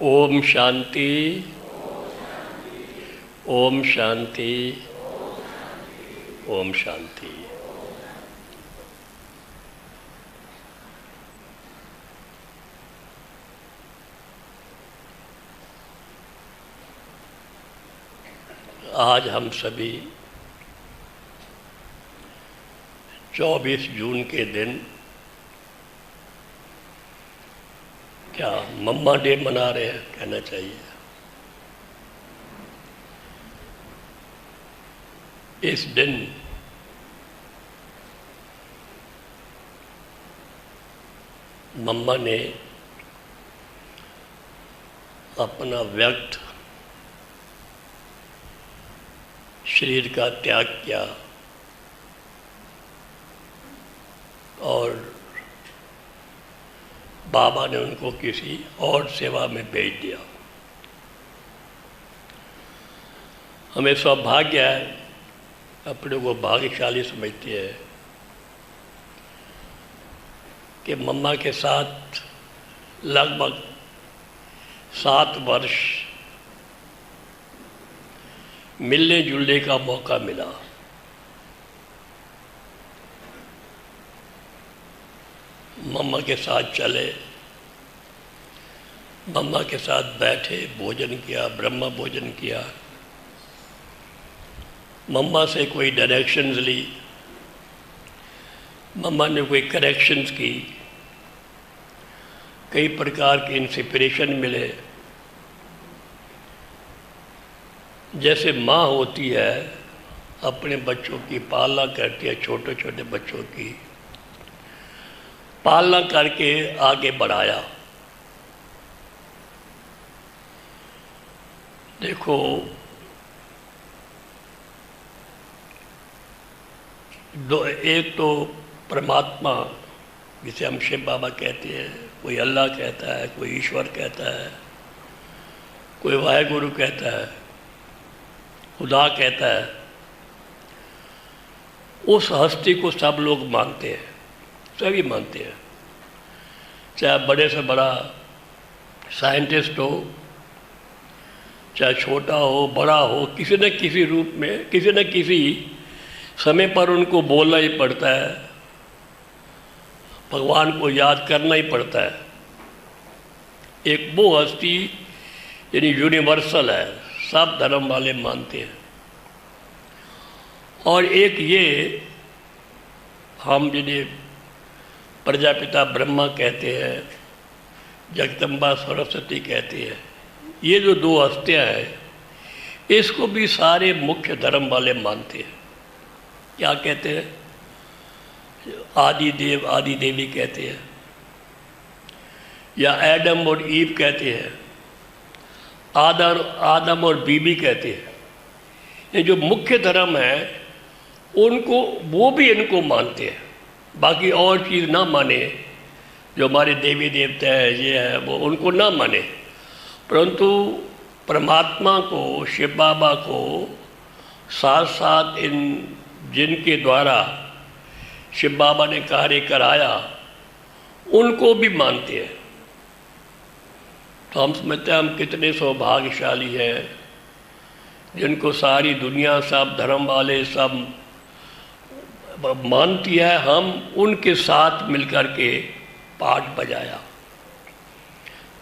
ओम शांति। ओम शांति। ओम शांति। आज हम सभी 24 जून के दिन क्या मम्मा डे मना रहे हैं कहना चाहिए। इस दिन मम्मा ने अपना व्यक्त शरीर का त्याग किया और बाबा ने उनको किसी और सेवा में भेज दिया। हमें सौभाग्य है, अपने को भाग्यशाली समझते हैं कि मम्मा के साथ लगभग 7 वर्ष मिलने जुलने का मौका मिला। मम्मा के साथ चले, मम्मा के साथ बैठे, भोजन किया, ब्रह्म भोजन किया, मम्मा से कोई डायरेक्शंस ली, मम्मा ने कोई करेक्शंस की, कई प्रकार के इंस्पिरेशन मिले। जैसे माँ होती है अपने बच्चों की पालना करती है, छोटे छोटे बच्चों की पालना करके आगे बढ़ाया। देखो, एक तो परमात्मा जिसे हम शिव बाबा कहते हैं, कोई अल्लाह कहता है, कोई ईश्वर कहता है, कोई वाहेगुरु कहता है, खुदा कहता है। उस हस्ती को सब लोग मानते हैं, सभी मानते हैं, चाहे बड़े से बड़ा साइंटिस्ट हो, चाहे छोटा हो बड़ा हो, किसी न किसी रूप में किसी न किसी समय पर उनको बोलना ही पड़ता है, भगवान को याद करना ही पड़ता है। एक वो हस्ती यानी यूनिवर्सल है, सब धर्म वाले मानते हैं। और एक ये हम जिन्हें प्रजापिता ब्रह्मा कहते हैं, जगदम्बा सरस्वती कहते हैं, ये जो 2 हस्तियाँ हैं, इसको भी सारे मुख्य धर्म वाले मानते हैं। क्या कहते हैं? आदि देव आदि देवी कहते हैं, या एडम और ईव कहते हैं, आदम और बीबी कहते हैं। ये जो मुख्य धर्म है उनको, वो भी इनको मानते हैं। बाकी और चीज़ ना माने, जो हमारे देवी देवता है, ये है वो, उनको ना माने, परंतु परमात्मा को, शिव बाबा को साथ साथ इन जिनके द्वारा शिव बाबा ने कार्य कराया उनको भी मानते हैं। तो हम समझते हैं हम कितने सौभाग्यशाली हैं जिनको सारी दुनिया, सब धर्म वाले सब मानती है। हम उनके साथ मिलकर के पाठ बजाया।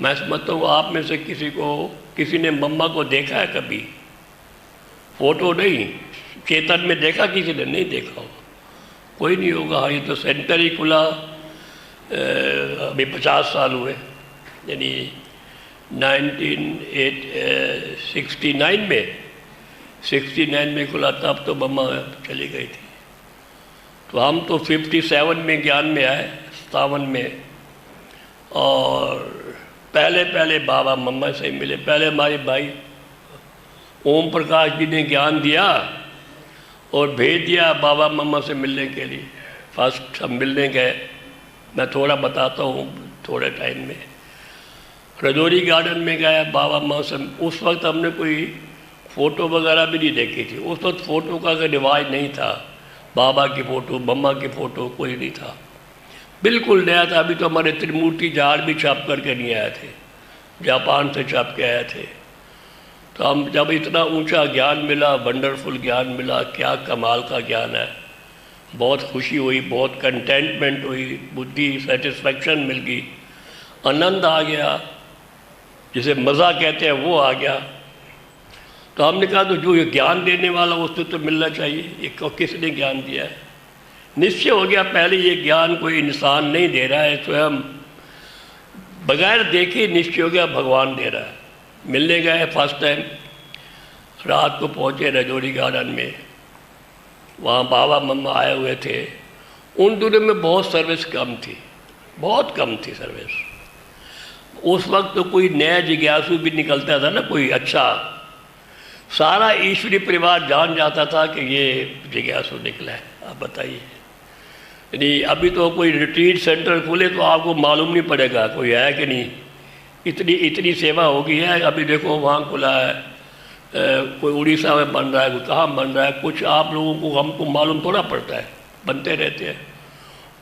मैं समझता हूँ आप में से किसी ने मम्मा को देखा है कभी? फोटो नहीं, चेतन में देखा किसी ने? नहीं देखा होगा, कोई नहीं होगा। हाँ, ये तो सेंटर ही खुला अभी 50 साल हुए, यानी 1969 में खुला, तब तो मम्मा चली गई थी। तो हम तो 57 में ज्ञान में आए, 57 में, और पहले बाबा मम्मा से मिले। पहले हमारे भाई ओम प्रकाश जी ने ज्ञान दिया और भेज दिया बाबा मम्मा से मिलने के लिए। फर्स्ट हम मिलने गए, मैं थोड़ा बताता हूँ थोड़े टाइम में। रजौरी गार्डन में गया बाबा मम्मा से। उस वक्त हमने कोई फ़ोटो वगैरह भी नहीं देखी थी। उस वक्त फ़ोटो का रिवाज नहीं था, बाबा की फ़ोटो, मम्मा की फ़ोटो कोई नहीं था, बिल्कुल नया था। अभी तो हमारे त्रिमूर्ति झाड़ भी छाप करके नहीं आए थे, जापान से छप के आए थे। तो हम जब इतना ऊंचा ज्ञान मिला, वंडरफुल ज्ञान मिला, क्या कमाल का ज्ञान है, बहुत खुशी हुई, बहुत कंटेंटमेंट हुई, बुद्धि सेटिस्फेक्शन मिल गई, आनंद आ गया, जिसे मज़ा कहते हैं वो आ गया। तो हमने कहा तो जो ये ज्ञान देने वाला उससे तो मिलना चाहिए, ये किसने ज्ञान दिया है? निश्चय हो गया पहले ये ज्ञान कोई इंसान नहीं दे रहा है, स्वयं बगैर देखे निश्चय हो गया भगवान दे रहा है। मिलने गए फर्स्ट टाइम, रात को पहुँचे रजौरी गार्डन में, वहाँ बाबा मम्मा आए हुए थे। उन दिनों में बहुत सर्विस कम थी, बहुत कम थी सर्विस। उस वक्त तो कोई नया जिज्ञासु भी निकलता था ना, कोई अच्छा, सारा ईश्वरी परिवार जान जाता था कि ये जिज्ञासु निकला है। आप बताइए, यानी अभी तो कोई रिट्रीट सेंटर खोले तो आपको मालूम नहीं पड़ेगा कोई है कि नहीं, इतनी सेवा हो गई है। अभी देखो वहाँ खुला है, कोई उड़ीसा में बन रहा है, कोई कहाँ बन रहा है, कुछ आप लोगों को हमको मालूम थोड़ा पड़ता है, बनते रहते हैं।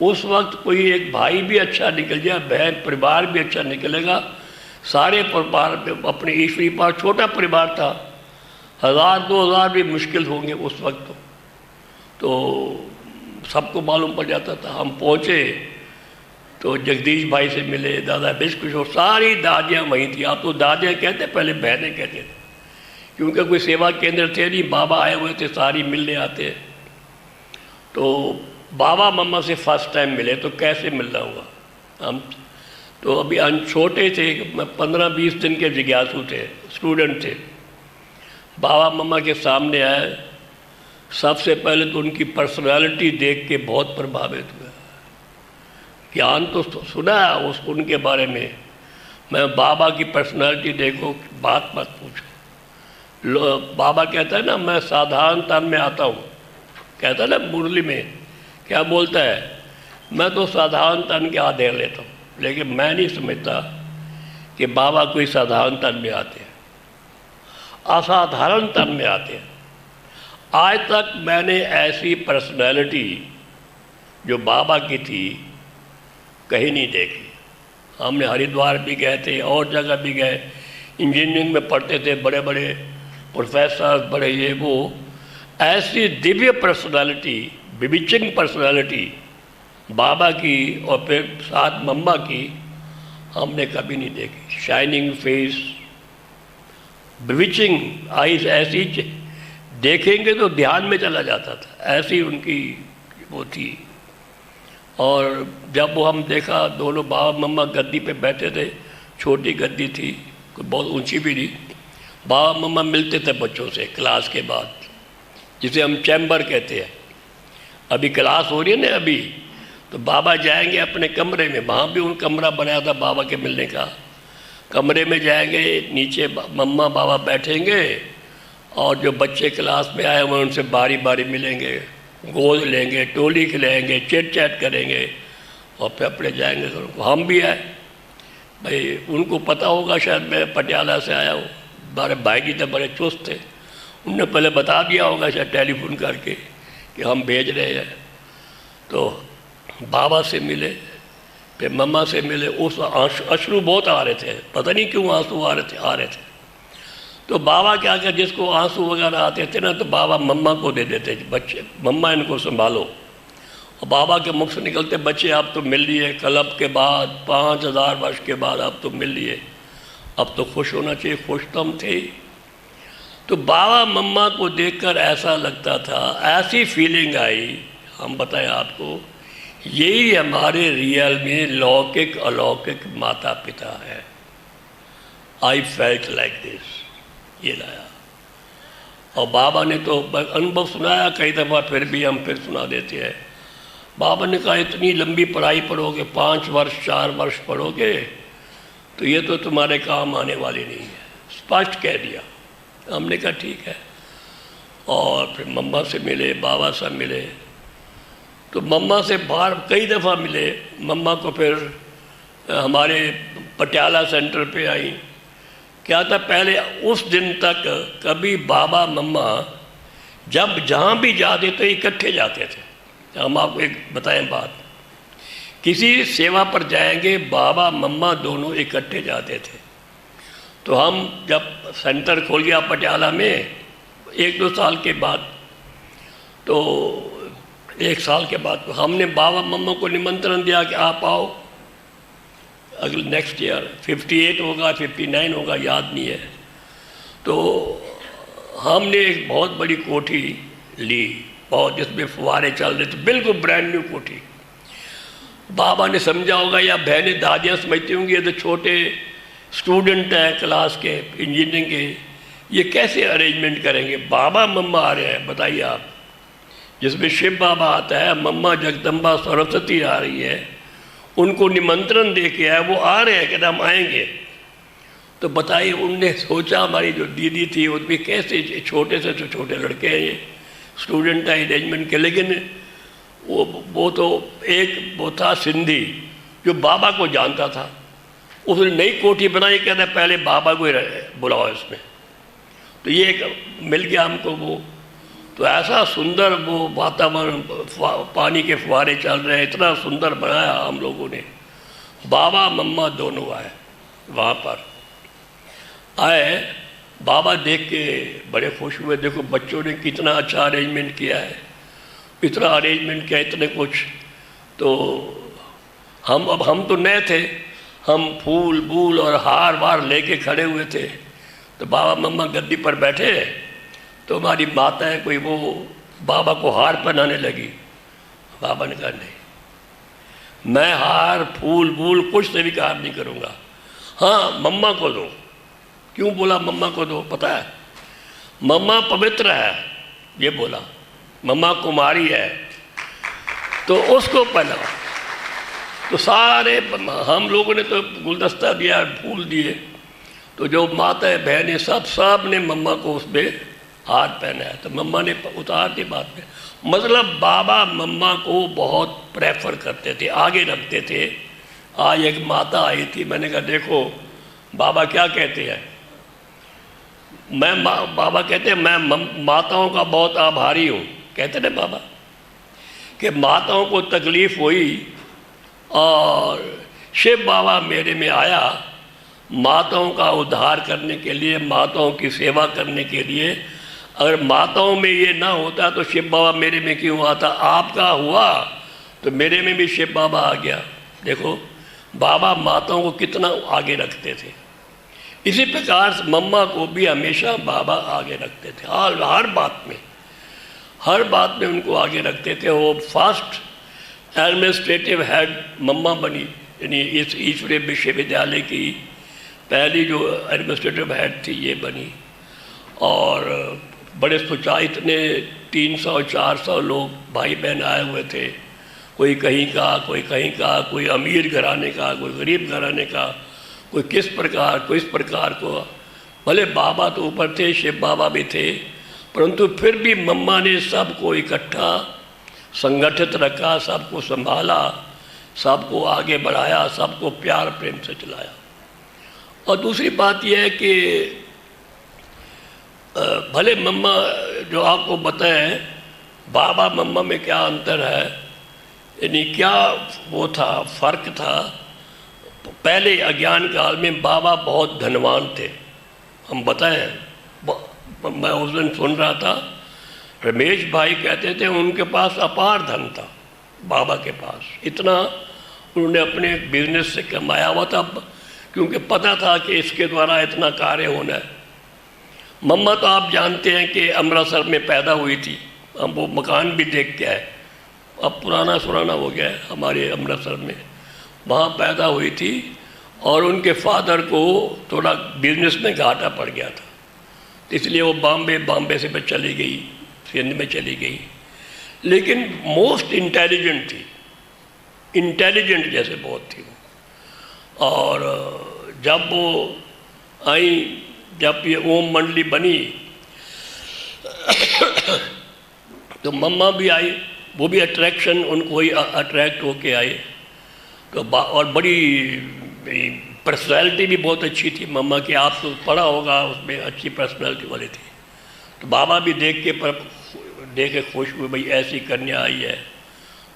उस वक्त कोई एक भाई भी अच्छा निकल जाए, बहन परिवार भी अच्छा निकलेगा, सारे परिवार अपने ईश्वरी पास, छोटा परिवार था, 1000-2000 भी मुश्किल होंगे उस वक्त तो सबको मालूम पड़ जाता था। हम पहुँचे तो जगदीश भाई से मिले, दादा बिस्कुट, सारी दादियाँ वहीं थी। आप तो दादियाँ कहते, पहले बहनें कहते थे, क्योंकि कोई सेवा केंद्र थे नहीं, बाबा आए हुए थे, सारी मिलने आते। तो बाबा मम्मा से फर्स्ट टाइम मिले, तो कैसे मिलना हुआ? हम तो अभी छोटे थे, 15-20 दिन के जिज्ञासु थे, स्टूडेंट थे। बाबा मम्मा के सामने आए, सबसे पहले तो उनकी पर्सनालिटी देख के बहुत प्रभावित हुआ। ज्ञान तो सुना है उनके बारे में, मैं बाबा की पर्सनालिटी देखो, बात मत पूछो। बाबा कहता है ना, मैं साधारण तन में आता हूँ, कहता है ना मुरली में, क्या बोलता है, मैं तो साधारण तन के आधे लेता हूँ। लेकिन मैं नहीं समझता कि बाबा कोई साधारण तन में आते हैं, असाधारण तन में आते हैं। आज तक मैंने ऐसी पर्सनैलिटी जो बाबा की थी कहीं नहीं देखी। हमने हरिद्वार भी गए थे और जगह भी गए, इंजीनियरिंग में पढ़ते थे, बड़े बड़े प्रोफेसर, बड़े ये वो, ऐसी दिव्य पर्सनालिटी, विविचिंग पर्सनालिटी बाबा की और फिर साथ मम्मा की हमने कभी नहीं देखी। शाइनिंग फेस, विविचिंग आईज, ऐसी देखेंगे तो ध्यान में चला जाता था, ऐसी उनकी वो थी। और जब वो हम देखा, दोनों बाबा मम्मा गद्दी पे बैठे थे, छोटी गद्दी थी, कोई बहुत ऊंची भी नहीं। बाबा मम्मा मिलते थे बच्चों से क्लास के बाद, जिसे हम चैम्बर कहते हैं। अभी क्लास हो रही है ना अभी, तो बाबा जाएंगे अपने कमरे में, वहाँ भी उन कमरा बनाया था बाबा के मिलने का। कमरे में जाएंगे, नीचे मम्मा बाबा बैठेंगे और जो बच्चे क्लास में आए हुए उनसे बारी बारी मिलेंगे, गोद लेंगे, टोली खिलाएंगे, चिट चैट करेंगे और फिर अपने जाएंगे। तो हम भी आए भाई, उनको पता होगा शायद मैं पटियाला से आया हूँ, हमारे भाई जी थे, बड़े चुस्त थे, उनने पहले बता दिया होगा शायद टेलीफोन करके कि हम भेज रहे हैं। तो बाबा से मिले, फिर मम्मा से मिले, उस अश्रु बहुत आ रहे थे, पता नहीं क्यों आंसू आ रहे थे। तो बाबा क्या कर, जिसको आंसू वगैरह आते थे ना, तो बाबा मम्मा को दे देते, बच्चे मम्मा इनको संभालो। और बाबा के मुख से निकलते, बच्चे आप तो मिल लिए, कलब के बाद 5000 वर्ष के बाद आप तो मिल लिए, अब तो खुश होना चाहिए। खुश तो हम थे। तो बाबा मम्मा को देखकर ऐसा लगता था, ऐसी फीलिंग आई, हम बताएं आपको, यही हमारे रियल में लौकिक अलौकिक माता पिता है। आई फेल्ट लाइक दिस, ये लाया। और बाबा ने तो अनुभव सुनाया कई दफ़ा, फिर भी हम फिर सुना देते हैं। बाबा ने कहा, इतनी लंबी पढ़ाई पढ़ोगे, 5 वर्ष 4 वर्ष पढ़ोगे, तो ये तो तुम्हारे काम आने वाली नहीं है, स्पष्ट कह दिया। हमने कहा ठीक है। और फिर मम्मा से मिले, बाबा से मिले। तो मम्मा से बाहर कई दफ़ा मिले। मम्मा को फिर हमारे पटियाला सेंटर पे आई। क्या था, पहले उस दिन तक कभी बाबा मम्मा जब जहाँ भी जाते थे इकट्ठे जाते थे। हम आपको एक बताएं बात, किसी सेवा पर जाएंगे, बाबा मम्मा दोनों इकट्ठे जाते थे। तो हम जब सेंटर खोल गया पटियाला में 1-2 साल के बाद, तो 1 साल के बाद तो हमने बाबा मम्मा को निमंत्रण दिया कि आप आओ अगले नेक्स्ट ईयर। 58 होगा 59 होगा याद नहीं है। तो हमने एक बहुत बड़ी कोठी ली, बहुत, जिसमें फुहारे चल रहे थे, बिल्कुल ब्रांड न्यू कोठी। बाबा ने समझा होगा या बहनें दादियाँ समझती होंगी, ये तो छोटे स्टूडेंट हैं क्लास के, इंजीनियरिंग के, ये कैसे अरेंजमेंट करेंगे, बाबा मम्मा आ रहे हैं, बताइए आप। जिसमें शिव बाबा आता है, मम्मा जगदम्बा सरस्वती आ रही है, उनको निमंत्रण दे के आए, वो आ रहे हैं, कहते हम आएंगे। तो बताइए, उनने सोचा, हमारी जो दीदी थी वो भी कैसे, छोटे से छोटे लड़के हैं ये, स्टूडेंट है अरेंजमेंट के, लेकिन वो तो एक वो था सिंधी जो बाबा को जानता था, उसने नई कोठी बनाई, कहते पहले बाबा को ही बुलाओ इसमें। तो ये एक मिल गया हमको वो। तो ऐसा सुंदर वो वातावरण, पानी के फुहारे चल रहे हैं, इतना सुंदर बनाया हम लोगों ने। बाबा मम्मा दोनों आए, वहाँ पर आए, बाबा देख के बड़े खुश हुए, देखो बच्चों ने कितना अच्छा अरेंजमेंट किया है, इतना अरेंजमेंट किया, इतने कुछ। तो हम तो नए थे, हम फूल बूल और हार वार लेके खड़े हुए थे। तो बाबा मम्मा गद्दी पर बैठे, तो हमारी माताएं कोई वो बाबा को हार पहनाने लगी। बाबा ने कहा नहीं, मैं हार फूल बूल कुछ स्वीकार नहीं करूँगा, हाँ मम्मा को दो। क्यों बोला मम्मा को दो, पता है? मम्मा पवित्र है, ये बोला, मम्मा कुमारी है, तो उसको पहना। तो सारे हम लोगों ने तो गुलदस्ता दिया, फूल दिए, तो जो माता बहनें सब ने मम्मा को उसमें हार पहना है। तो मम्मा ने उतार दी बाद में। मतलब बाबा मम्मा को बहुत प्रेफर करते थे, आगे रखते थे। आज एक माता आई थी, मैंने कहा देखो बाबा क्या कहते हैं, बाबा कहते हैं मैं माताओं का बहुत आभारी हूँ, कहते थे बाबा, कि माताओं को तकलीफ़ हुई और शिव बाबा मेरे में आया माताओं का उद्धार करने के लिए, माताओं की सेवा करने के लिए। अगर माताओं में ये ना होता तो शिव बाबा मेरे में क्यों आता? आपका हुआ तो मेरे में भी शिव बाबा आ गया। देखो बाबा माताओं को कितना आगे रखते थे। इसी प्रकार मम्मा को भी हमेशा बाबा आगे रखते थे, हर बात में उनको आगे रखते थे। वो फर्स्ट एडमिनिस्ट्रेटिव हेड मम्मा बनी, यानी इस ईश्वरीय विश्वविद्यालय की पहली जो एडमिनिस्ट्रेटिव हेड थी ये बनी। और बड़े सुचाए, इतने 300-400 लोग भाई बहन आए हुए थे, कोई कहीं का, कोई कहीं का, कोई अमीर घराने का, कोई गरीब घराने का, कोई किस प्रकार, कोई इस प्रकार को। भले बाबा तो ऊपर थे, शिव बाबा भी थे, परंतु फिर भी मम्मा ने सबको इकट्ठा संगठित रखा, सबको संभाला, सबको आगे बढ़ाया, सबको प्यार प्रेम से चलाया। और दूसरी बात यह है कि भले मम्मा जो आपको बताएं बाबा मम्मा में क्या अंतर है, यानी क्या वो था, फ़र्क था। पहले अज्ञान काल में बाबा बहुत धनवान थे, हम बताएं। मैं उस दिन सुन रहा था, रमेश भाई कहते थे उनके पास अपार धन था, बाबा के पास इतना उन्होंने अपने बिजनेस से कमाया हुआ था, क्योंकि पता था कि इसके द्वारा इतना कार्य होना है। मम्मा तो आप जानते हैं कि अमृतसर में पैदा हुई थी, हम वो मकान भी देख के आए, अब पुराना सुराना हो गया है हमारे अमृतसर में, वहाँ पैदा हुई थी। और उनके फादर को थोड़ा बिजनेस में घाटा पड़ गया था, इसलिए वो बॉम्बे से चली गई, सिंध में चली गई। लेकिन मोस्ट इंटेलिजेंट थी, इंटेलिजेंट जैसे बहुत थी। और जब वो आई, जब ये ओम मंडली बनी तो मम्मा भी आई, वो भी अट्रैक्शन, उनको ही अट्रैक्ट होके आए। तो और बड़ी पर्सनैलिटी भी बहुत अच्छी थी मम्मा की, आप तो पढ़ा होगा, उसमें अच्छी पर्सनैलिटी वाली थी। तो बाबा भी देख के खुश हुए, भाई ऐसी कन्या आई है।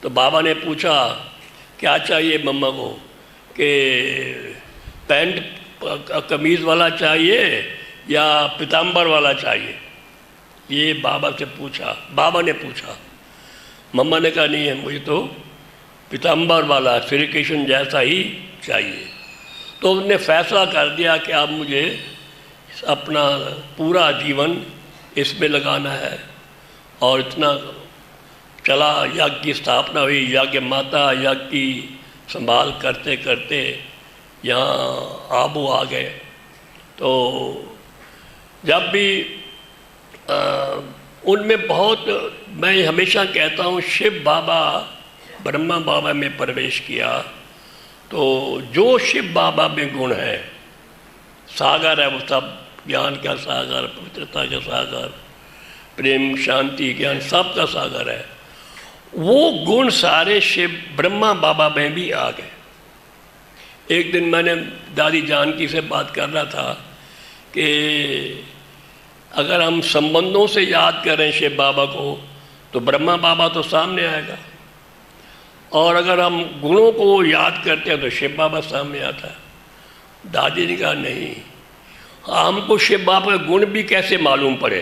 तो बाबा ने पूछा क्या चाहिए मम्मा को, कि पैंट कमीज़ वाला चाहिए या पीताम्बर वाला चाहिए, ये बाबा से पूछा। बाबा ने पूछा, मम्मा ने कहा नहीं है, मुझे तो पीताम्बर वाला श्री कृष्ण जैसा ही चाहिए। तो उन्होंने फैसला कर दिया कि अब मुझे अपना पूरा जीवन इसमें लगाना है। और इतना चला, यज्ञ की स्थापना हुई, यज्ञ माता यज्ञ की संभाल करते करते यहाँ आबू आ गए। तो जब भी उनमें बहुत, मैं हमेशा कहता हूँ, शिव बाबा ब्रह्मा बाबा में प्रवेश किया तो जो शिव बाबा में गुण है, सागर है वो सब, ज्ञान का सागर, पवित्रता का सागर, प्रेम शांति ज्ञान सब का सागर है, वो गुण सारे शिव ब्रह्मा बाबा में भी आ गए। एक दिन मैंने दादी जानकी से बात कर रहा था कि अगर हम संबंधों से याद करें शिव बाबा को तो ब्रह्मा बाबा तो सामने आएगा, और अगर हम गुणों को याद करते हैं तो शिव बाबा सामने आता है। दादी ने कहा नहीं, हमको शिव बाबा के गुण भी कैसे मालूम पड़े,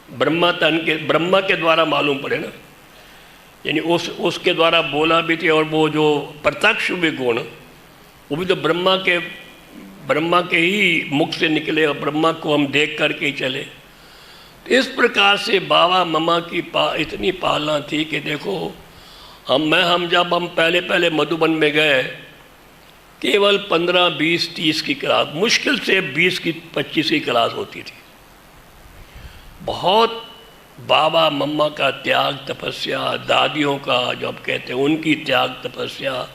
ब्रह्मा के द्वारा मालूम पड़े ना, यानी उसके द्वारा बोला भी थे, और वो जो प्रत्यक्ष भी गुण वो भी तो ब्रह्मा के ही मुख से निकले, और ब्रह्मा को हम देख करके ही चले। तो इस प्रकार से बाबा मम्मा की इतनी पालना थी कि देखो, जब हम पहले मधुबन में गए, केवल 15, 20, 30 की क्लास, मुश्किल से 20 की 25 की क्लास होती थी। बहुत बाबा मम्मा का त्याग तपस्या, दादियों का जो आप कहते हैं उनकी त्याग तपस्या,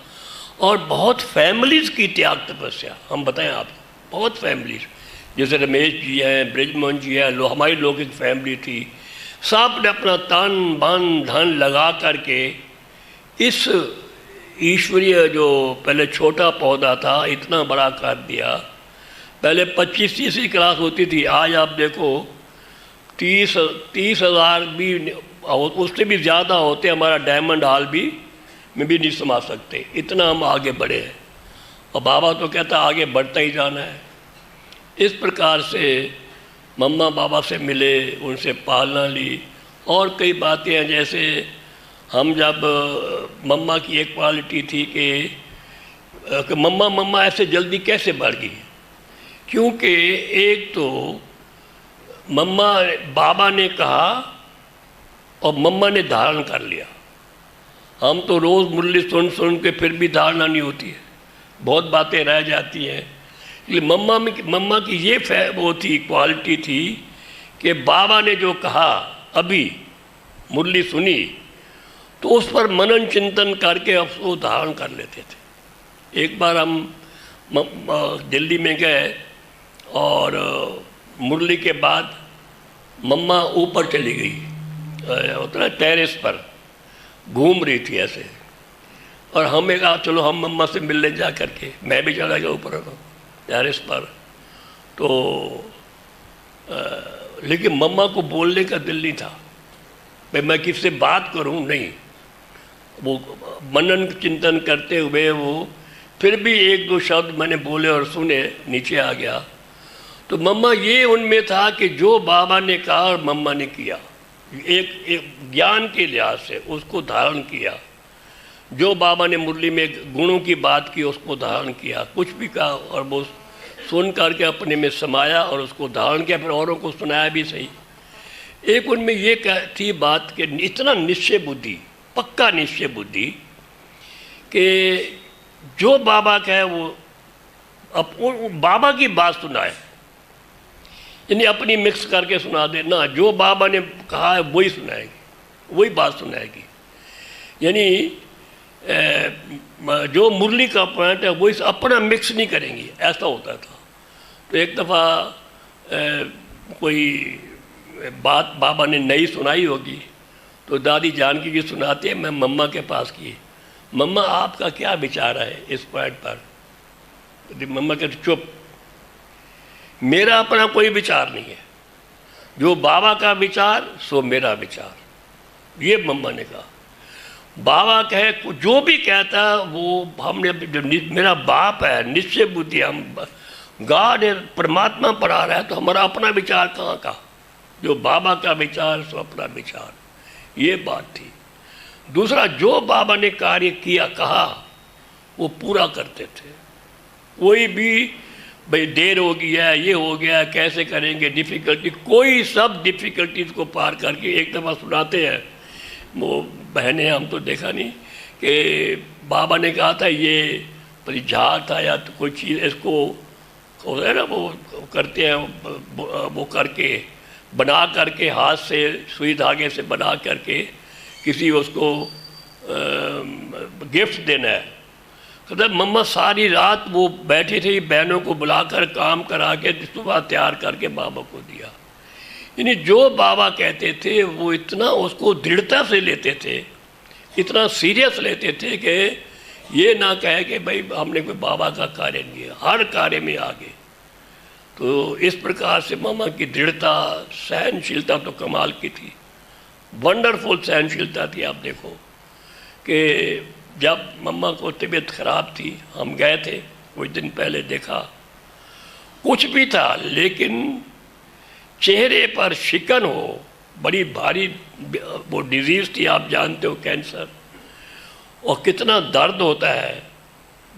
और बहुत फैमिलीज़ की त्याग तपस्या। हम बताएं आपको, बहुत फैमिलीज़, जैसे रमेश जी हैं, ब्रिजमोहन जी हैं, हमारी लोग एक फैमिली थी, सब ने अपना तन मन धन लगा करके इस ईश्वरीय जो पहले छोटा पौधा था इतना बड़ा कर दिया। पहले 25-30 की क्लास होती थी, आज आप देखो 30,000 भी, उससे भी ज़्यादा होते। हमारा डायमंड हॉल भी में भी नहीं समा सकते, इतना हम आगे बढ़े हैं। और बाबा तो कहता आगे बढ़ता ही जाना है। इस प्रकार से मम्मा बाबा से मिले, उनसे पालना ली, और कई बातें हैं। जैसे हम जब मम्मा की एक क्वालिटी थी कि मम्मा ऐसे जल्दी कैसे बढ़ गई, क्योंकि एक तो बाबा ने कहा और मम्मा ने धारण कर लिया। हम तो रोज़ मुरली सुन के फिर भी धारणा नहीं होती है, बहुत बातें रह जाती हैं। इसलिए मम्मा की ये वो थी, क्वालिटी थी कि बाबा ने जो कहा, अभी मुरली सुनी तो उस पर मनन चिंतन करके अब वो धारण कर लेते थे। एक बार हम दिल्ली में गए और मुरली के बाद मम्मा ऊपर चली गई, उतना टेरेस पर घूम रही थी ऐसे, और हमें कहा चलो हम मम्मा से मिलने जा करके, मैं भी चला गया ऊपर टेरेस पर। तो लेकिन मम्मा को बोलने का दिल नहीं था, भाई मैं किससे बात करूं, नहीं। वो मनन चिंतन करते हुए वो फिर भी 1-2 शब्द मैंने बोले और सुने, नीचे आ गया। तो मम्मा ये उनमें था कि जो बाबा ने कहा और मम्मा ने किया, एक ज्ञान के लिहाज से उसको धारण किया। जो बाबा ने मुरली में गुणों की बात की उसको धारण किया, कुछ भी कहा और वो सुन करके अपने में समाया और उसको धारण किया, फिर औरों को सुनाया भी सही। एक उनमें ये थी बात कि इतना निश्चय बुद्धि, पक्का निश्चय बुद्धि कि जो बाबा का है वो बाबा की बात सुनाए, यानी अपनी मिक्स करके सुना दे ना, जो बाबा ने कहा है वही सुनाएगी, वही बात सुनाएगी। यानी जो मुरली का पॉइंट है वही अपना मिक्स नहीं करेंगी, ऐसा होता था। तो एक दफ़ा कोई बात बाबा ने नई सुनाई होगी तो दादी जानकी जी सुनाते हैं, मैं मम्मा के पास की, मम्मा आपका क्या विचार है इस पॉइंट पर। मम्मा कहते चुप, मेरा अपना कोई विचार नहीं है, जो बाबा का विचार सो मेरा विचार। ये मम्मा ने कहा। बाबा कहे जो भी कहता वो हमने, जो मेरा बाप है, निश्चय बुद्धि, गॉड परमात्मा पर आ रहा है तो हमारा अपना विचार कहाँ का, जो बाबा का विचार सो अपना विचार, ये बात थी। दूसरा, जो बाबा ने कार्य किया कहा वो पूरा करते थे। कोई भी भाई देर हो गया है, ये हो गया, कैसे करेंगे, डिफ़िकल्टी, कोई सब डिफ़िकल्टीज को पार करके एक दफ़ा सुनाते हैं वो बहनें, हम तो देखा नहीं कि बाबा ने कहा था ये झाग था या तो कोई चीज़, इसको होता है ना वो करते हैं, वो करके बना करके हाथ से सुई धागे से बना करके किसी उसको गिफ्ट देना है। कहता मम्मा सारी रात वो बैठी थी, बहनों को बुलाकर काम करा के सुबह तैयार करके बाबा को दिया। यानी जो बाबा कहते थे वो इतना उसको दृढ़ता से लेते थे, इतना सीरियस लेते थे कि ये ना कहे कि भाई हमने कोई बाबा का कार्य नहीं है, हर कार्य में आगे। तो इस प्रकार से मामा की दृढ़ता, सहनशीलता तो कमाल की थी, वंडरफुल सहनशीलता थी। आप देखो कि जब मम्मा को तबीयत ख़राब थी, हम गए थे कुछ दिन पहले, देखा कुछ भी था लेकिन चेहरे पर शिकन हो, बड़ी भारी वो डिजीज़ थी, आप जानते हो कैंसर, और कितना दर्द होता है,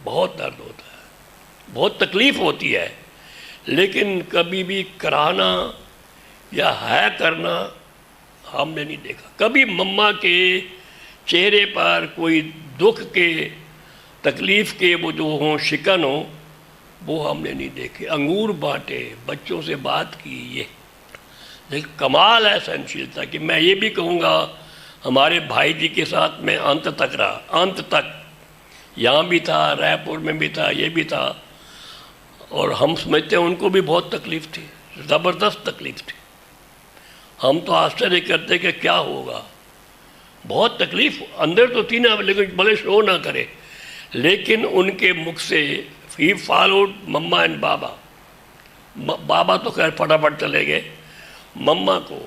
बहुत दर्द होता है, बहुत तकलीफ़ होती है, लेकिन कभी भी कराना या है करना हमने नहीं देखा। कभी मम्मा के चेहरे पर कोई दुख के, तकलीफ़ के वो जो हों, शिकन हो, वो हमने नहीं देखे। अंगूर बांटे, बच्चों से बात की, ये लेकिन कमाल है सहनशीलता कि मैं ये भी कहूँगा हमारे भाई जी के साथ मैं अंत तक रहा, अंत तक, यहाँ भी था, रायपुर में भी था, ये भी था, और हम समझते हैं उनको भी बहुत तकलीफ़ थी, ज़बरदस्त तकलीफ़ थी। हम तो आश्चर्य करते कि क्या होगा, बहुत तकलीफ़ अंदर तो थी ना, लेकिन भले शो ना करे, लेकिन उनके मुख से ही फॉलोड मम्मा एंड बाबा। बाबा तो खैर फटाफट चले गए, मम्मा को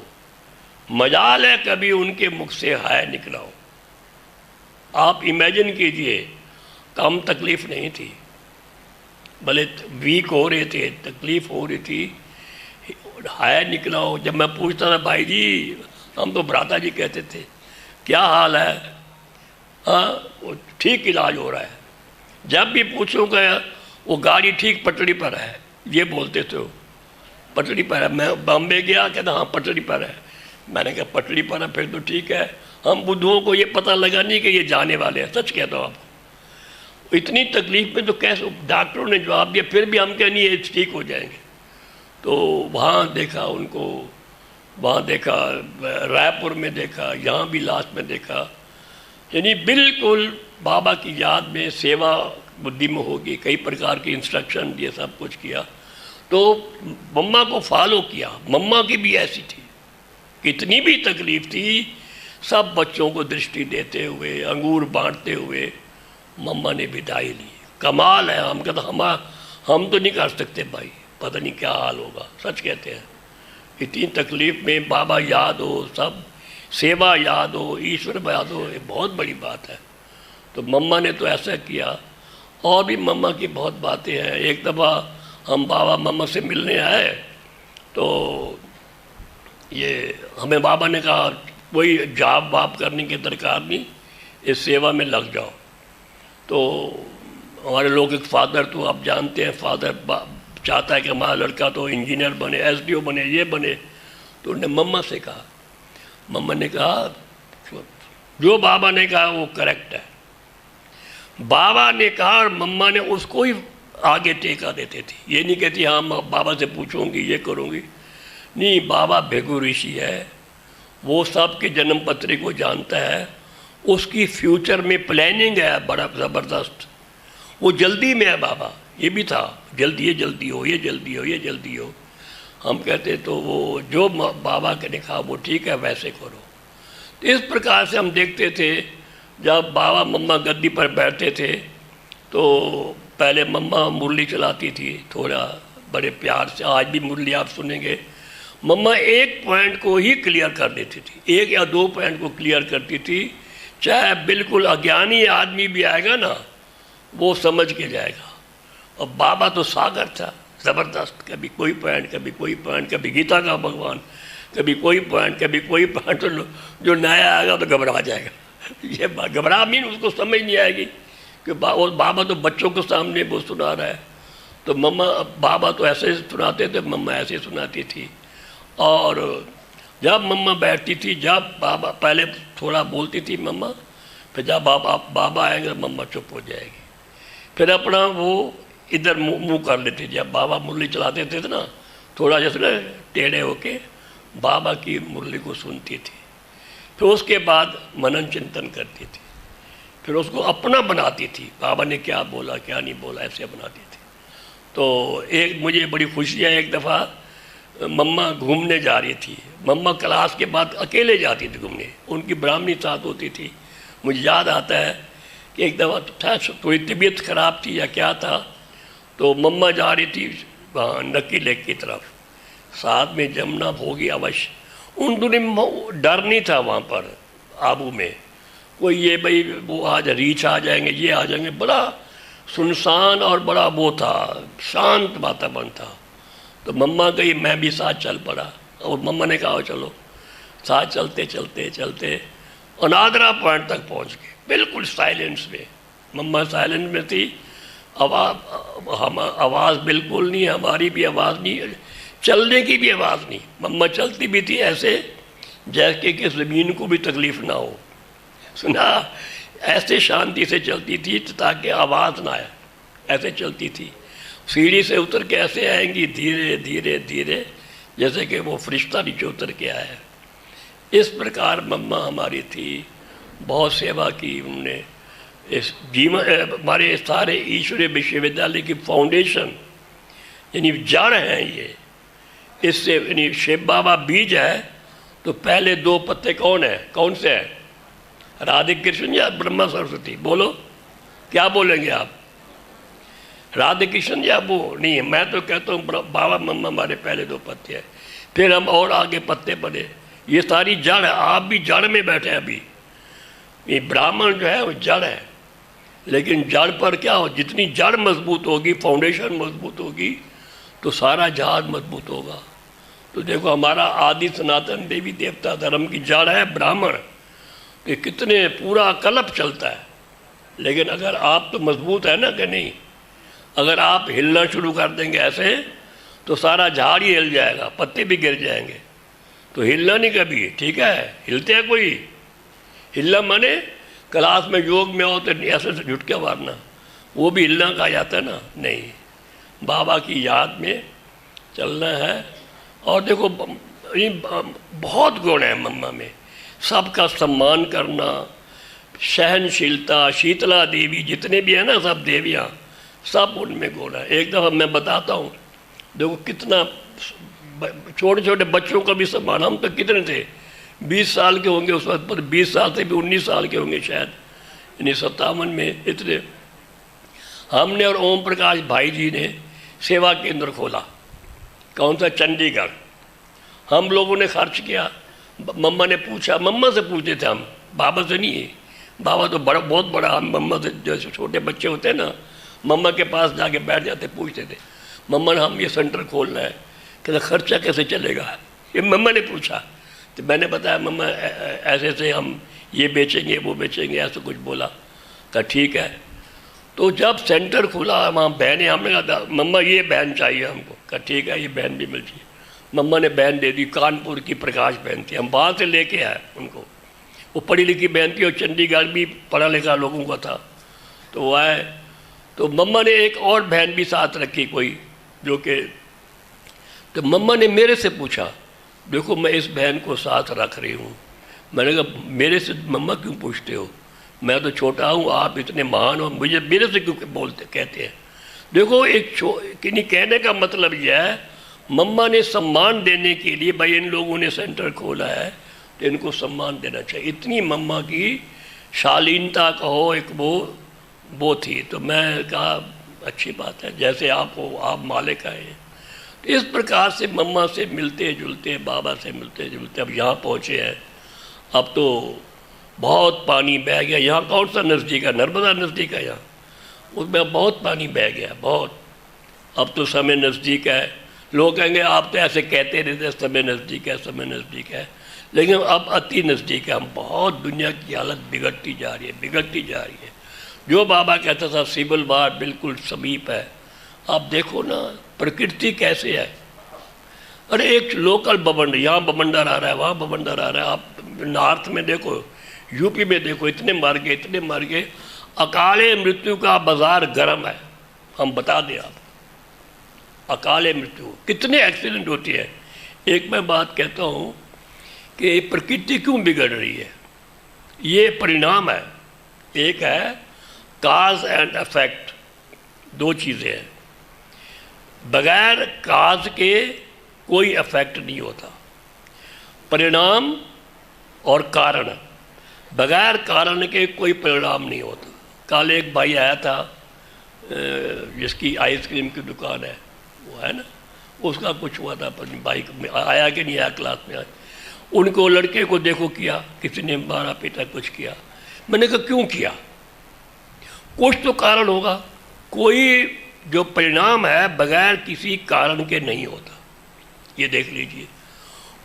मजाल है कभी उनके मुख से हाय निकला हो। आप इमेजिन कीजिए, कम तकलीफ़ नहीं थी, भले वीक हो रहे थे, तकलीफ़ हो रही थी, हाय निकला हो। जब मैं पूछता था भाई जी, हम तो भ्राता जी कहते थे, क्या हाल है, हाँ वो ठीक इलाज हो रहा है। जब भी पूछूँगा वो गाड़ी ठीक पटड़ी पर है, ये बोलते थे वो पटड़ी पर है। मैं बॉम्बे गया, कहता हाँ पटड़ी पर है। मैंने कहा पटड़ी पर है फिर तो ठीक है। हम बुद्धुओं को ये पता लगा नहीं कि ये जाने वाले हैं, सच कहता हूँ आपको। इतनी तकलीफ में तो कैसे, डॉक्टरों ने जवाब दिया, फिर भी हम कह नहीं ये ठीक हो जाएंगे। तो वहाँ देखा उनको, वहाँ देखा, रायपुर में देखा, यहाँ भी लास्ट में देखा। यानी बिल्कुल बाबा की याद में सेवा बुद्धि में होगी, कई प्रकार की इंस्ट्रक्शन दिए, सब कुछ किया। तो मम्मा को फॉलो किया। मम्मा की भी ऐसी थी, कितनी भी तकलीफ़ थी, सब बच्चों को दृष्टि देते हुए, अंगूर बांटते हुए मम्मा ने विदाई ली। कमाल है। हम कहते हम तो नहीं कर सकते भाई, पता नहीं क्या हाल होगा, सच कहते हैं। इतनी तकलीफ़ में बाबा याद हो, सब सेवा याद हो, ईश्वर याद हो, ये बहुत बड़ी बात है। तो मम्मा ने तो ऐसा किया। और भी मम्मा की बहुत बातें हैं। एक दफ़ा हम बाबा मम्मा से मिलने आए, तो ये हमें बाबा ने कहा कोई जॉब वाब करने की दरकार नहीं, इस सेवा में लग जाओ। तो हमारे लोग एक फादर, तो आप जानते हैं फादर चाहता है कि हमारा लड़का तो इंजीनियर बने, एसडीओ बने, ये बने। तो उन्होंने मम्मा से कहा, मम्मा ने कहा जो बाबा ने कहा वो करेक्ट है। बाबा ने कहा और मम्मा ने उसको ही आगे टेका देते थे। ये नहीं कहती हाँ मैं बाबा से पूछूंगी, ये करूँगी, नहीं। बाबा भेगु ऋषि है, वो सबके जन्म पत्री को जानता है, उसकी फ्यूचर में प्लानिंग है बड़ा ज़बरदस्त। वो जल्दी में है बाबा, ये भी था जल्दी, ये जल्दी हो, ये जल्दी हो, ये जल्दी हो। हम कहते तो वो जो बाबा ने कहा वो ठीक है, वैसे करो। तो इस प्रकार से हम देखते थे जब बाबा मम्मा गद्दी पर बैठते थे तो पहले मम्मा मुरली चलाती थी, थोड़ा बड़े प्यार से। आज भी मुरली आप सुनेंगे, मम्मा एक पॉइंट को ही क्लियर कर देती थी, एक या दो पॉइंट को क्लियर करती थी। चाहे बिल्कुल अज्ञानी आदमी भी आएगा ना, वो समझ के जाएगा। और बाबा तो सागर था, ज़बरदस्त, कभी कोई पॉइंट, कभी कोई पॉइंट, कभी गीता का भगवान, कभी कोई पॉइंट, कभी कोई पॉइंट। तो जो नया आएगा तो घबरा जाएगा। ये घबरा मीन उसको समझ नहीं आएगी कि बाबा तो बच्चों के सामने वो सुना रहा है। तो मम्मा, बाबा तो ऐसे सुनाते थे, मम्मा ऐसे सुनाती थी। और जब मम्मा बैठती थी, जब बाबा पहले थोड़ा बोलती थी मम्मा, फिर जब बाबा आएंगे मम्मा चुप हो जाएगी। फिर अपना वो इधर मुँह कर लेती। जब बाबा मुरली चलाते थे ना, थोड़ा जैसे ना टेढ़े होके बाबा की मुरली को सुनती थी। फिर उसके बाद मनन चिंतन करती थी, फिर उसको अपना बनाती थी। बाबा ने क्या बोला क्या नहीं बोला ऐसे बनाती थी। तो एक मुझे बड़ी खुशी है, एक दफ़ा मम्मा घूमने जा रही थी। मम्मा क्लास के बाद अकेले जाती थी घूमने, उनकी ब्राह्मणी साथ होती थी। मुझे याद आता है कि एक दफ़ा था, थोड़ी तबीयत ख़राब थी या क्या था, तो मम्मा जा रही थी वहाँ नक्की लेक की तरफ, साथ में जमुना होगी अवश्य। उन दिनों में डर नहीं था वहाँ पर आबू में, कोई ये भाई वो आज रीछ आ जाएंगे, ये आ जाएंगे। बड़ा सुनसान और बड़ा वो था, शांत वातावरण था। तो मम्मा गई, मैं भी साथ चल पड़ा। और मम्मा ने कहा चलो। साथ चलते चलते चलते अनादरा पॉइंट तक पहुंच गए, बिल्कुल साइलेंस में। मम्मा साइलेंस में थी, आवाज़ बिल्कुल नहीं, हमारी भी आवाज़ नहीं, चलने की भी आवाज़ नहीं। मम्मा चलती भी थी ऐसे जैसे कि ज़मीन को भी तकलीफ़ ना हो, सुना, ऐसे शांति से चलती थी ताकि आवाज़ ना आए, ऐसे चलती थी। सीढ़ी से उतर के ऐसे आएंगी धीरे धीरे धीरे, जैसे कि वो फरिश्ता नीचे उतर के आया। इस प्रकार मम्मा हमारी थी, बहुत सेवा की उन्होंने। इस जीवन हमारे सारे ईश्वरीय विश्वविद्यालय की फाउंडेशन यानी जड़ हैं ये। इससे यानी शिव बाबा बीज है, तो पहले दो पत्ते कौन है, कौन से हैं, राधे कृष्ण या ब्रह्मा सरस्वती? बोलो, क्या बोलेंगे आप? राधे कृष्ण या वो नहीं है? मैं तो कहता हूँ बाबा मम्मा हमारे पहले दो पत्ते हैं, फिर हम और आगे पत्ते पड़े। ये सारी जड़ है, आप भी जड़ में बैठे हैं अभी। ये ब्राह्मण जो है वो जड़ है, लेकिन जड़ पर क्या हो, जितनी जड़ मजबूत होगी, फाउंडेशन मजबूत होगी, तो सारा जहाज मजबूत होगा। तो देखो हमारा आदि सनातन देवी देवता धर्म की जड़ है ब्राह्मण, ये कितने पूरा कल्प चलता है। लेकिन अगर आप तो मजबूत है ना कि नहीं, अगर आप हिलना शुरू कर देंगे ऐसे, तो सारा झाड़ ही हिल जाएगा, पत्ते भी गिर जाएंगे। तो हिलना नहीं कभी, ठीक है? हिलते हैं कोई? हिलना माने क्लास में योग में हो तो ऐसे से झुटके मारना, वो भी हिलना कहा जाता है ना? नहीं, बाबा की याद में चलना है। और देखो बहुत गुण है मम्मा में, सबका सम्मान करना, सहनशीलता, शीतला देवी, जितने भी हैं ना सब देवियाँ, सब उनमें गुण है। एक दफ़ा मैं बताता हूँ, देखो कितना छोटे छोटे बच्चों का भी सम्मान। हम तो कितने थे, 20 साल के होंगे उस वक्त पर, 20 साल से भी 19 साल के होंगे शायद, यानी 57 में इतने। हमने और ओम प्रकाश भाई जी ने सेवा केंद्र खोला। कौन सा? चंडीगढ़। हम लोगों ने खर्च किया। मम्मा ने पूछा, मम्मा से पूछते थे हम, बाबा से नहीं है। बाबा तो बड़ा बहुत बड़ा, हम मम्मा से जैसे छोटे बच्चे होते हैं ना, मम्मा के पास जाके बैठ जाते, पूछते थे मम्मा ने हम ये सेंटर खोलना है, कहते खर्चा कैसे चलेगा, ये मम्मा ने पूछा। तो मैंने बताया मम्मा ऐसे ऐसे हम ये बेचेंगे वो बेचेंगे, ऐसा कुछ बोला। कहा ठीक है। तो जब सेंटर खुला वहाँ बहनें, हमने कहा मम्मा ये बहन चाहिए हमको। कहा ठीक है, ये बहन भी मिल जाए। मम्मा ने बहन दे दी, कानपुर की प्रकाश बहन थी, हम वहाँ से लेके आए उनको। वो पढ़ी लिखी बहन थी और चंडीगढ़ भी पढ़ा लिखा लोगों का था, तो वो आए। तो मम्मा ने एक और बहन भी साथ रखी कोई, जो कि, तो मम्मा ने मेरे से पूछा, देखो मैं इस बहन को साथ रख रही हूँ। मैंने कहा मेरे से मम्मा क्यों पूछते हो, मैं तो छोटा हूँ, आप इतने महान हो, मुझे मेरे से क्यों बोलते कहते हैं। देखो एक कहने का मतलब यह है, मम्मा ने सम्मान देने के लिए, भाई इन लोगों ने सेंटर खोला है तो इनको सम्मान देना चाहिए। इतनी मम्मा की शालीनता कहो, एक वो थी। तो मैं कहा अच्छी बात है, जैसे आप हो, आप मालिक हैं। तो इस प्रकार से मम्मा से मिलते जुलते, बाबा से मिलते जुलते अब यहाँ पहुँचे हैं। अब तो बहुत पानी बह गया। यहाँ कौन सा नज़दीक है? नर्मदा नज़दीक है यहाँ, उसमें बहुत पानी बह गया, बहुत। अब तो समय नज़दीक है। लोग कहेंगे आप तो ऐसे कहते रहते समय नज़दीक है, समय नज़दीक है, लेकिन अब अति नज़दीक है। हम बहुत, दुनिया की हालत बिगड़ती जा रही है, बिगड़ती जा रही है। जो बाबा कहता था सिविल वार बिल्कुल समीप है, आप देखो ना प्रकृति कैसे है। अरे एक लोकल बवंडर, यहाँ बवंडर आ रहा है, वहाँ बवंडर आ रहा है। आप नॉर्थ में देखो, यूपी में देखो, इतने मर गए, इतने मर गए। अकाले मृत्यु का बाजार गर्म है। हम बता दें आप, अकाले मृत्यु, कितने एक्सीडेंट होती है। एक मैं बात कहता हूँ कि प्रकृति क्यों बिगड़ रही है, ये परिणाम है। एक है काज एंड इफेक्ट, दो चीज़ें हैं। बगैर काज के कोई इफेक्ट नहीं होता, परिणाम और कारण, बगैर कारण के कोई परिणाम नहीं होता। कल एक भाई आया था जिसकी आइसक्रीम की दुकान है, वो है ना, उसका कुछ हुआ था, पर बाइक में आया कि नहीं आया क्लास में आया। उनको लड़के को देखो किया, किसी ने मारा पीटा कुछ किया। मैंने कहा क्यों किया, कुछ तो कारण होगा। कोई जो परिणाम है बगैर किसी कारण के नहीं होता, ये देख लीजिए।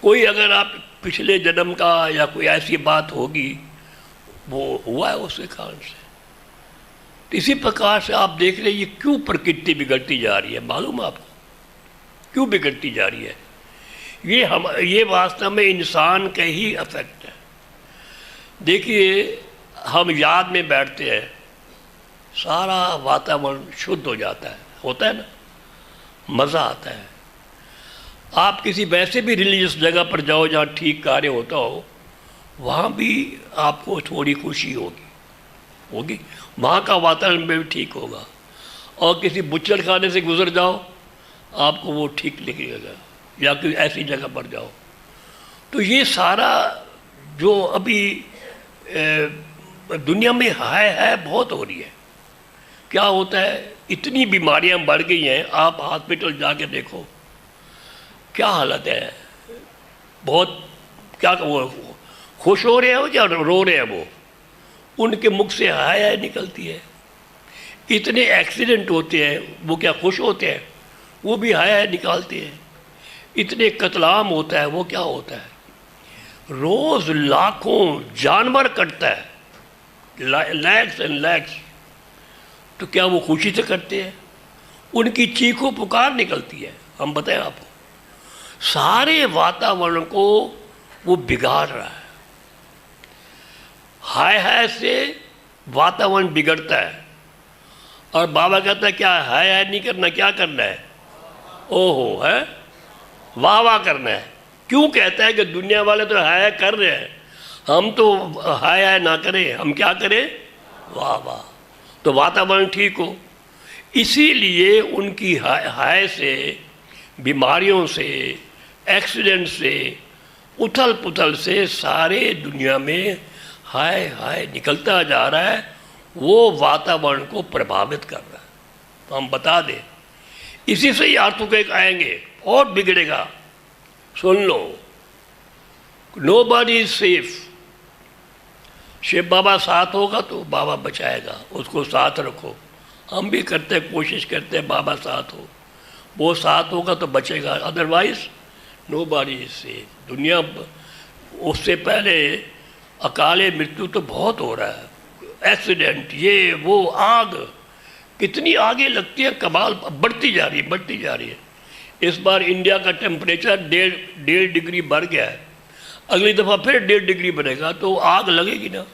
कोई अगर आप पिछले जन्म का या कोई ऐसी बात होगी, वो हुआ है उसके कारण से। इसी प्रकार से आप देख रहे हैं ये क्यों प्रकृति बिगड़ती जा रही है, मालूम आपको क्यों बिगड़ती जा रही है। ये वास्तव में इंसान का ही इफेक्ट है। देखिए हम याद में बैठते हैं, सारा वातावरण शुद्ध हो जाता है, होता है ना, मज़ा आता है। आप किसी वैसे भी रिलीजियस जगह पर जाओ जहाँ ठीक कार्य होता हो, वहाँ भी आपको थोड़ी खुशी होगी, वहाँ का वातावरण भी ठीक होगा। और किसी बुच्चड़ खाने से गुजर जाओ, आपको वो ठीक लगेगा, या कोई ऐसी जगह पर जाओ। तो ये सारा जो अभी दुनिया में है बहुत हो रही है। क्या होता है, इतनी बीमारियां बढ़ गई हैं, आप हॉस्पिटल जाके देखो क्या हालत है। बहुत, क्या वो खुश हो रहे हैं या रो रहे हैं, वो उनके मुख से हाय हाय निकलती है। इतने एक्सीडेंट होते हैं, वो क्या खुश होते हैं, वो भी हाय हाय निकालते हैं। इतने कत्लाम होता है, वो क्या होता है, रोज लाखों जानवर कटता है, लैक्स एंड लैक्स। तो क्या वो खुशी से करते हैं, उनकी चीखों पुकार निकलती है। हम बताएं आपको, सारे वातावरण को वो बिगाड़ रहा है। हाय हाय से वातावरण बिगड़ता है। और बाबा कहता है क्या हाय हाय नहीं करना, क्या करना है, ओहो है, वाह वाह करना है। क्यों कहता है कि दुनिया वाले तो हाय हाय कर रहे हैं, हम तो हाय हाय ना करें, हम क्या करें, वाह वाह, तो वातावरण ठीक हो। इसीलिए उनकी हाय हाय से, बीमारियों से, एक्सीडेंट से, उथल पुथल से सारे दुनिया में हाय हाय निकलता जा रहा है। वो वातावरण को प्रभावित कर रहा है। तो हम बता दें, इसी से ही आर्थिक आएंगे, और बिगड़ेगा। सुन लो, नोबडी इज सेफ। शिव बाबा साथ होगा तो बाबा बचाएगा, उसको साथ रखो। हम भी करते हैं, कोशिश करते हैं बाबा साथ हो, वो साथ होगा तो बचेगा, अदरवाइज नोबडी इज सेफ। दुनिया, उससे पहले अकाले मृत्यु तो बहुत हो रहा है, एक्सीडेंट, ये वो, आग, कितनी आगे लगती है, कमाल, बढ़ती जा रही है, बढ़ती जा रही है। इस बार इंडिया का टेम्परेचर 1.5 डिग्री बढ़ गया है, अगली दफ़ा फिर 1.5 डिग्री बढ़ेगा तो आग लगेगी ना,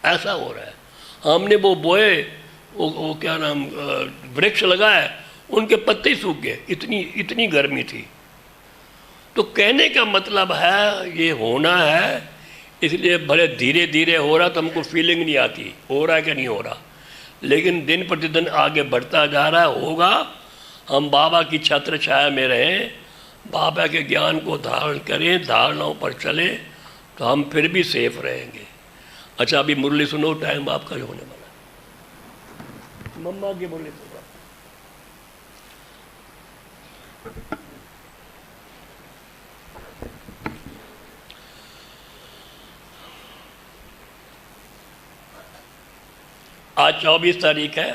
ऐसा हो रहा है। हमने वो बोए, वो क्या नाम, वृक्ष लगाए, उनके पत्ते ही सूख गए, इतनी गर्मी थी। तो कहने का मतलब है ये होना है, इसलिए भले धीरे धीरे हो रहा, तो हमको फीलिंग नहीं आती हो रहा है कि नहीं हो रहा, लेकिन दिन प्रतिदिन आगे बढ़ता जा रहा है, होगा। हम बाबा की छत्र छाया में रहें, बाबा के ज्ञान को धारण करें, धारणाओं पर चलें, तो हम फिर भी सेफ रहेंगे। अच्छा, अभी मुरली सुनो, टाइम आपका ही होने वाला है। मम्मा की मुरली सुनो। आज 24 तारीख है।